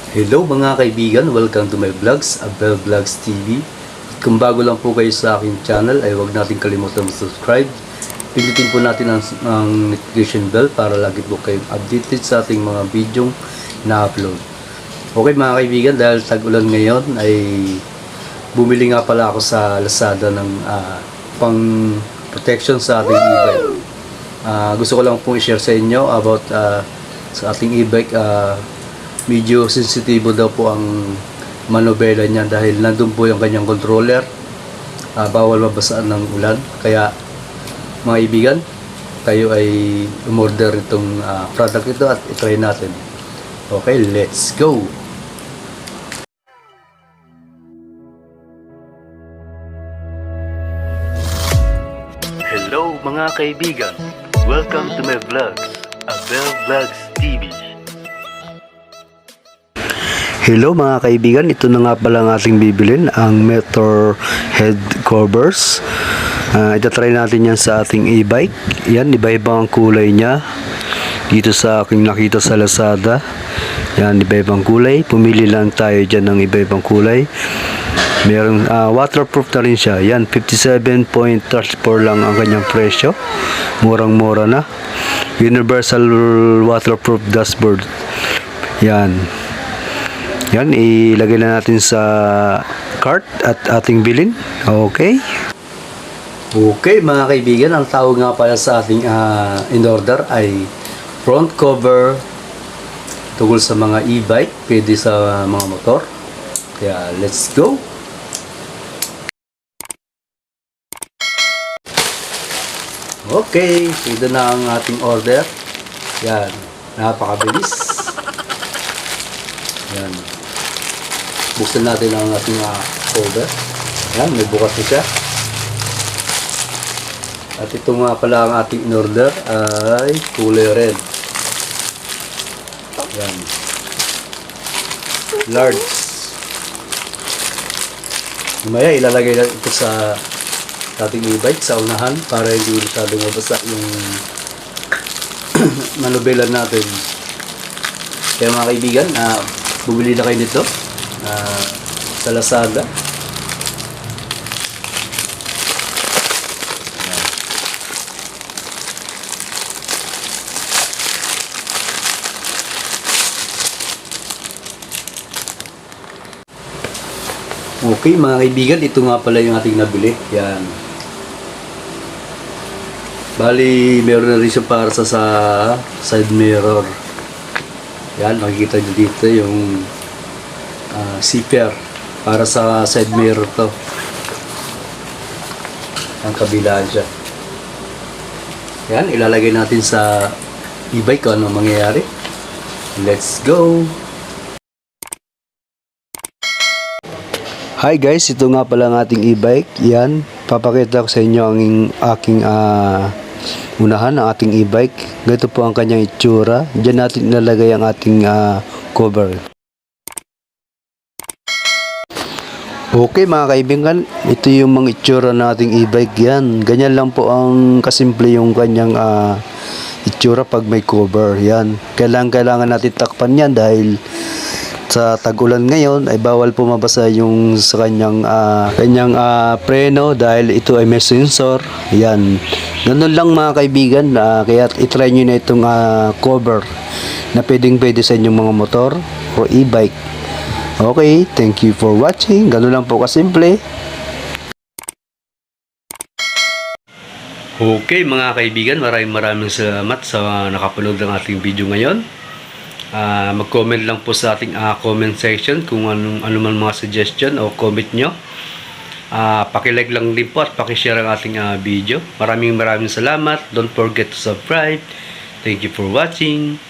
Hello mga kaibigan, welcome to my vlogs, Abel Vlogs TV. Kung bago lang po kayo sa aking channel ay huwag natin kalimutan subscribe. Pindutin po natin ang notification bell para lagi po kayong updated sa ating mga video na-upload. Okay mga kaibigan, dahil tag-ulan ngayon ay bumili nga pala ako sa Lazada ng pang protection sa ating e-bike. Gusto ko lang pong i-share sa inyo about sa ating e-bike. Medyo sensitibo daw po ang manobela niya dahil nandun po yung kanyang controller. Bawal mabasaan ng ulan. Kaya mga ibigan, kayo ay umorder itong product ito at itry natin. Okay, let's go! Hello mga kaibigan! Welcome to my vlogs, Abel Vlogs TV. Hello mga kaibigan, ito na nga pala ang ating bibilin, ang motor head covers. Itatry natin yan sa ating e-bike. Yan, iba-iba ang kulay niya. Dito sa aking nakita sa Lazada. Yan, iba-ibang kulay. Pumili lang tayo dyan ng iba-ibang kulay. Meron, waterproof na rin siya. Yan, 57.34 lang ang kanyang presyo. Murang-mura na. Universal waterproof dashboard. Yan. Yan, ilagay na natin sa cart at ating bilhin. Okay. Okay mga kaibigan, ang tawag nga pala sa ating in order ay front cover tungkol sa mga e-bike, pwede sa mga motor. Kaya let's go. Okay, ito na ang ating order. Yan, napakabilis. Yan. Buksan natin ang ating cover. Yan, may bukas na siya. At ito nga pala ang ating in-order ay kulay red. Yan. Large. Mamaya ilalagay na ito sa ating e-bike sa unahan para hindi masyadong mabasa yung manubela natin. Kaya mga kaibigan, bumili na kayo nito sa Lazada. Okay mga kaibigan, ito nga pala yung ating nabili. Yan. Bali, meron na rin siya para sa side mirror. Yan, makikita nyo dito yung zipper para sa side mirror to. Ang kabilaan siya. Yan, ilalagay natin sa e-bike kung ano mangyayari. Let's go! Hi guys, ito nga pala ang ating e-bike. Yan, papakita ko sa inyo ang aking unahan, ang ating e-bike. Ganito po ang kanyang itsura. Diyan natin ilalagay ang ating cover. Okay mga kaibigan, ito yung mga itsura ng ating e-bike. Yan, ganyan lang po ang kasimple yung kanyang itsura pag may cover. Yan, kailangan natin takpan yan dahil sa tag-ulan ngayon ay bawal po mabasa yung sa kanyang preno dahil ito ay may sensor. Yan, ganun lang mga kaibigan. Kaya itry nyo na itong cover na pwede sa inyong mga motor o e-bike. Okay, thank you for watching. Ganun lang po kasimple. Okay mga kaibigan, maraming salamat sa nakapanood ng ating video ngayon. Mag-comment lang po sa ating comment section kung ano man mga suggestion o comment nyo. Paki-like lang din po at paki-share ang ating video. Maraming salamat. Don't forget to subscribe. Thank you for watching.